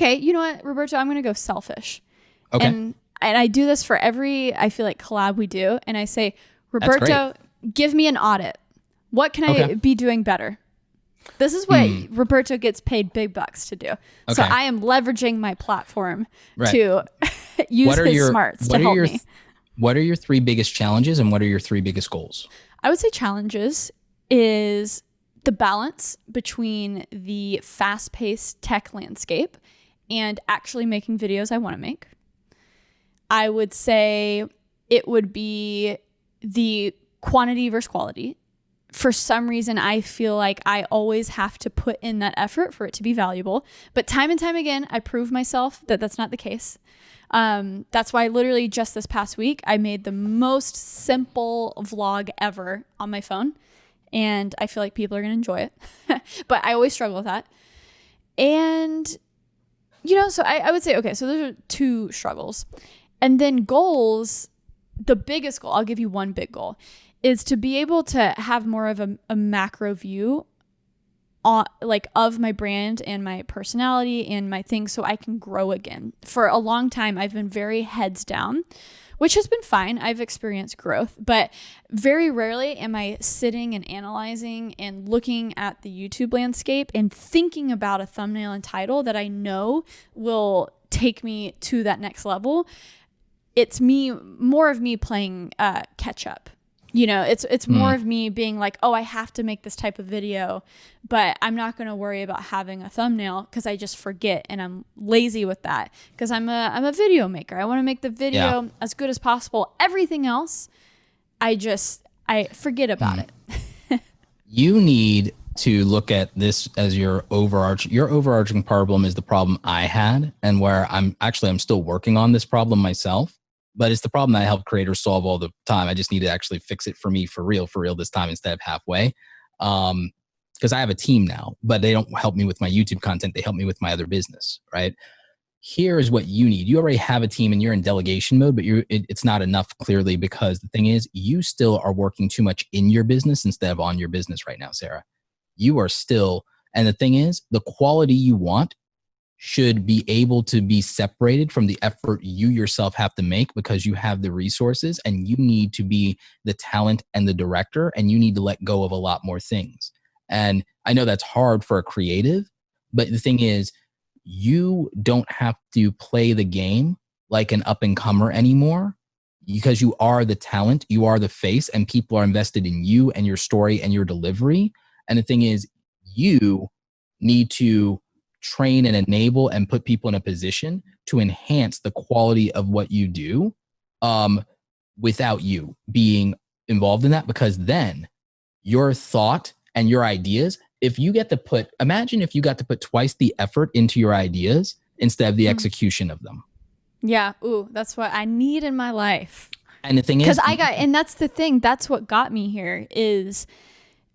okay, you know what, Roberto, I'm going to go selfish. Okay. And I do this for every, I feel like, collab we do. And I say, That's great. Roberto, give me an audit. What can Okay. I be doing better? This is what Roberto gets paid big bucks to do. So Okay. I am leveraging my platform Right. to use his smarts to help me. What are your 3 biggest challenges and what are your 3 biggest goals? I would say challenges is the balance between the fast-paced tech landscape and actually making videos I want to make. I would say it would be the quantity versus quality. For some reason, I feel like I always have to put in that effort for it to be valuable. But time and time again, I prove myself that that's not the case. That's why literally just this past week, I made the most simple vlog ever on my phone. And I feel like people are going to enjoy it. But I always struggle with that. And, so I would say, okay, so those are 2 struggles. And then goals, the biggest goal, I'll give you one big goal, is to be able to have more of a macro view of my brand and my personality and my things so I can grow again. For a long time, I've been very heads down, which has been fine. I've experienced growth, but very rarely am I sitting and analyzing and looking at the YouTube landscape and thinking about a thumbnail and title that I know will take me to that next level. It's more of me playing catch up. It's more of me being like, oh, I have to make this type of video, but I'm not going to worry about having a thumbnail because I just forget and I'm lazy with that because I'm a video maker. I want to make the video as good as possible. Everything else, I forget about it. You need to look at this as your overarching problem is the problem I had and where I'm still working on this problem myself. But it's the problem that I help creators solve all the time. I just need to actually fix it for me for real this time instead of halfway. Because I have a team now, but they don't help me with my YouTube content. They help me with my other business, right? Here is what you need. You already have a team and you're in delegation mode, but it's not enough clearly because the thing is you still are working too much in your business instead of on your business right now, Sarah. You are still, and the thing is the quality you want should be able to be separated from the effort you yourself have to make because you have the resources and you need to be the talent and the director and you need to let go of a lot more things. And I know that's hard for a creative, but the thing is you don't have to play the game like an up and comer anymore because you are the talent, you are the face, and people are invested in you and your story and your delivery. And the thing is you need to train and enable and put people in a position to enhance the quality of what you do without you being involved in that, because then your thought and your ideas, imagine if you got to put twice the effort into your ideas instead of the execution of them. Yeah. Ooh, that's what I need in my life. And the thing is, and that's the thing, that's what got me here is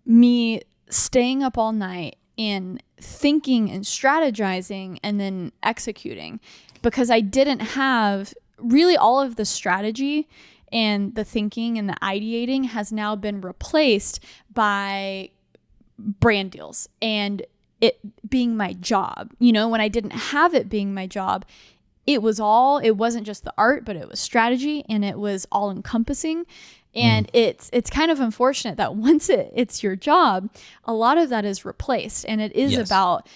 me staying up all night and thinking and strategizing and then executing, because I didn't have really all of the strategy and the thinking and the ideating has now been replaced by brand deals and it being my job. When I didn't have it being my job, it wasn't just the art, but it was strategy and it was all encompassing. And it's kind of unfortunate that once it's your job, a lot of that is replaced. And it is about,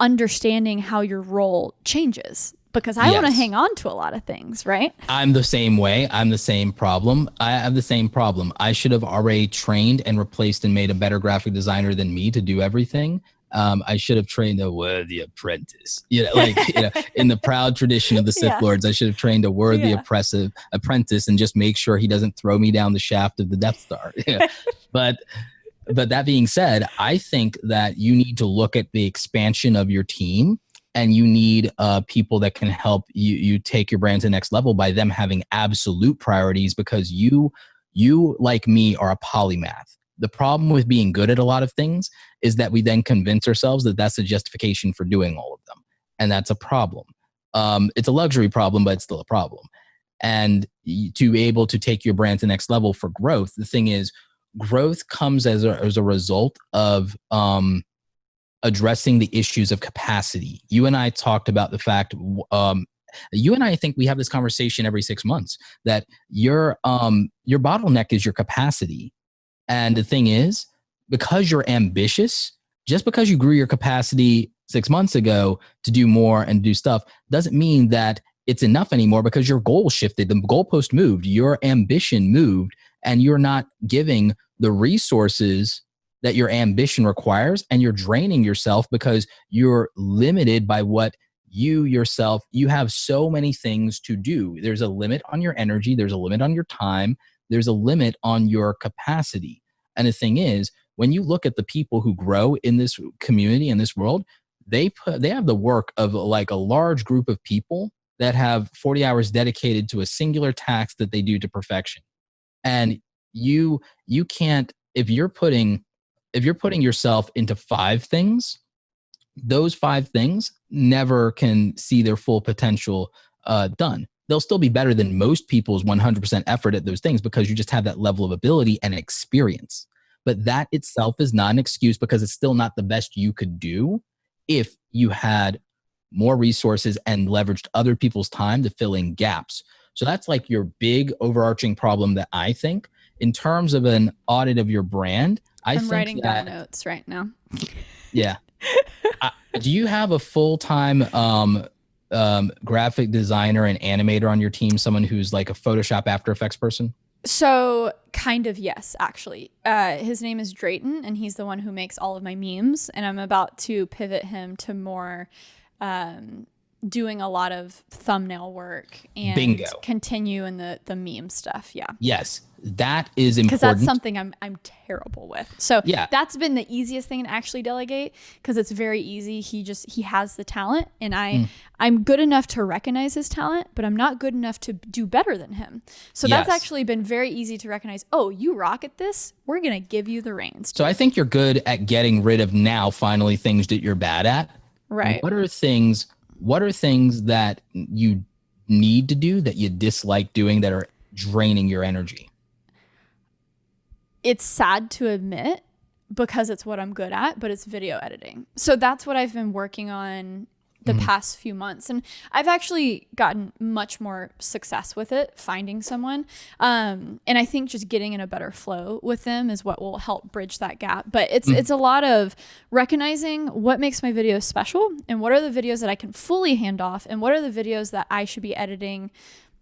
understanding how your role changes, because I want to hang on to a lot of things, right? I'm the same way. I'm the same problem. I have the same problem. I should have already trained and replaced and made a better graphic designer than me to do everything. I should have trained a worthy apprentice, in the proud tradition of the Sith Lords. I should have trained a worthy apprentice and just make sure he doesn't throw me down the shaft of the Death Star. But that being said, I think that you need to look at the expansion of your team and you need people that can help you take your brand to the next level by them having absolute priorities, because you like me are a polymath. The problem with being good at a lot of things is that we then convince ourselves that that's a justification for doing all of them. And that's a problem. It's a luxury problem, but it's still a problem. And to be able to take your brand to the next level for growth, the thing is, growth comes as a result of addressing the issues of capacity. You and I talked about the fact, you and I think we have this conversation every 6 months, that your bottleneck is your capacity. And the thing is, because you're ambitious, just because you grew your capacity 6 months ago to do more and do stuff doesn't mean that it's enough anymore, because your goal shifted, the goalpost moved, your ambition moved, and you're not giving the resources that your ambition requires, and you're draining yourself because you're limited by what you have so many things to do. There's a limit on your energy, there's a limit on your time, there's a limit on your capacity. And the thing is, when you look at the people who grow in this community, in this world, they have the work of like a large group of people that have 40 hours dedicated to a singular task that they do to perfection. And you can't, if you're putting yourself into 5 things, those 5 things never can see their full potential done. They'll still be better than most people's 100% effort at those things, because you just have that level of ability and experience. But that itself is not an excuse, because it's still not the best you could do if you had more resources and leveraged other people's time to fill in gaps. So that's like your big overarching problem that I think, in terms of an audit of your brand, I'm writing down notes right now. Yeah. Do you have a full-time graphic designer and animator on your team, someone who's like a Photoshop After Effects person? So kind of, yes, actually. His name is Drayton, and he's the one who makes all of my memes. And I'm about to pivot him to more doing a lot of thumbnail work and continue in the meme stuff. Yeah. Yes, that is important. Because that's something I'm terrible with. So yeah, that's been the easiest thing to actually delegate, because it's very easy. He has the talent, and I'm good enough to recognize his talent, but I'm not good enough to do better than him. So that's actually been very easy to recognize. Oh, you rock at this. We're going to give you the reins. So I think you're good at getting rid of now finally things that you're bad at. Right. What are things that you need to do that you dislike doing that are draining your energy? It's sad to admit, because it's what I'm good at, but it's video editing. So that's what I've been working on the past few months. And I've actually gotten much more success with it, finding someone. And I think just getting in a better flow with them is what will help bridge that gap. But it's a lot of recognizing what makes my videos special, and what are the videos that I can fully hand off, and what are the videos that I should be editing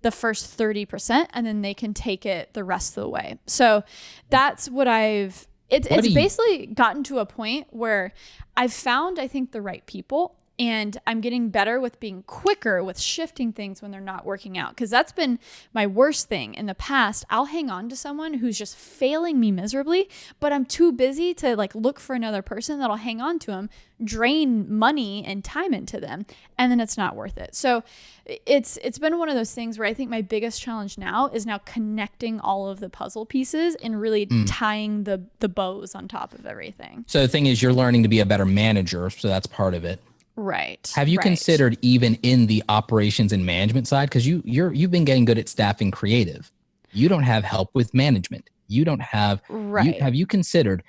the first 30%, and then they can take it the rest of the way. So that's what it's basically gotten to a point where I've found, I think, the right people, and I'm getting better with being quicker with shifting things when they're not working out. Because that's been my worst thing in the past. I'll hang on to someone who's just failing me miserably, but I'm too busy to like look for another person that'll hang on to them, drain money and time into them, and then it's not worth it. So it's been one of those things where I think my biggest challenge now is now connecting all of the puzzle pieces and really tying the bows on top of everything. So the thing is, you're learning to be a better manager, so that's part of it. Right. Have you considered, even in the operations and management side, because you've been getting good at staffing creative, you don't have help with management. You don't have, have you considered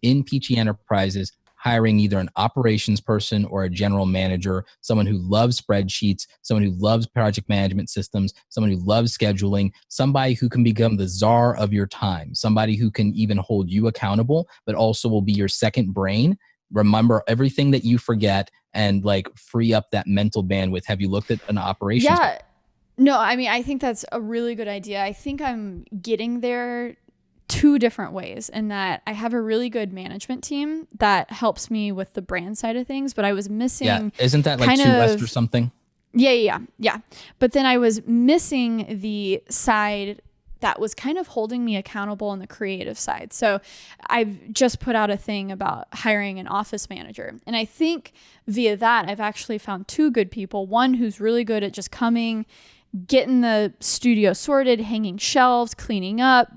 in Peachy Enterprises hiring either an operations person or a general manager, someone who loves spreadsheets, someone who loves project management systems, someone who loves scheduling, somebody who can become the czar of your time, somebody who can even hold you accountable, but also will be your second brain? Remember everything that you forget and like free up that mental bandwidth. Have you looked at an operations? Yeah. No, I mean, I think that's a really good idea. I think I'm getting there 2 different ways, in that I have a really good management team that helps me with the brand side of things, but I was missing. Yeah. Isn't that like 2 West or something? Yeah. But then I was missing the side that was kind of holding me accountable on the creative side. So I've just put out a thing about hiring an office manager. And I think via that, I've actually found 2 good people. One who's really good at just coming, getting the studio sorted, hanging shelves, cleaning up,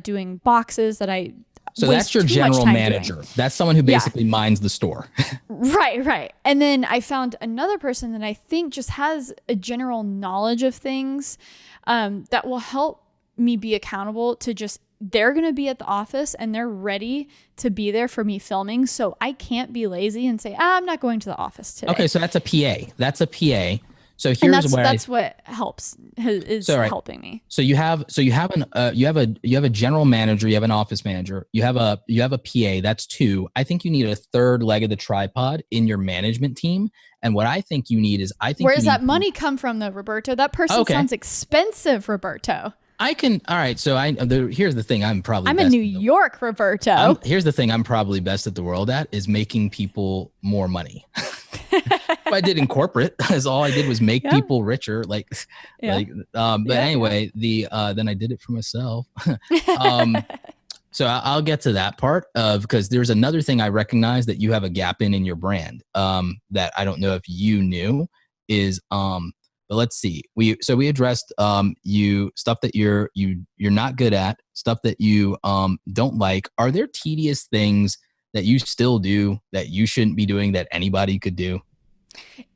doing boxes that I So that's your general manager. Doing. That's someone who basically minds the store. Right. And then I found another person that I think just has a general knowledge of things that will help me be accountable to just they're going to be at the office and they're ready to be there for me filming. So I can't be lazy and say, I'm not going to the office today. Okay. So that's a PA. That's a PA. So here's and where that's what helps helping me. So you have a general manager, you have an office manager, you have a PA. That's two. I think you need a third leg of the tripod in your management team. And what I think you need is where does that money come from though, Roberto? That person sounds expensive, Roberto. All right. So here's the thing. I'm in New York, Roberto. Here's the thing. I'm probably best at the world at is making people more money. I did in corporate, as all I did was make people richer. Anyway, then I did it for myself. So I'll get to that part because there's another thing I recognize that you have a gap in your brand that I don't know if you knew is but let's see. We addressed you stuff that you're not good at, stuff that you don't like. Are there tedious things that you still do that you shouldn't be doing that anybody could do?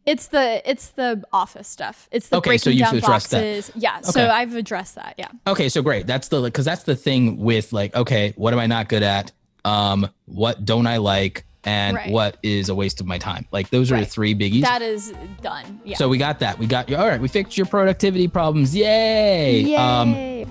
It's the office stuff. It's the breaking down boxes. That. Yeah. Okay. So I've addressed that. Yeah. Okay. So great. Because that's the thing with like, okay, what am I not good at? What don't I like? And what is a waste of my time? Like those are the three biggies. That is done. Yeah. So we got that. All right. We fixed your productivity problems. Yay. Yay.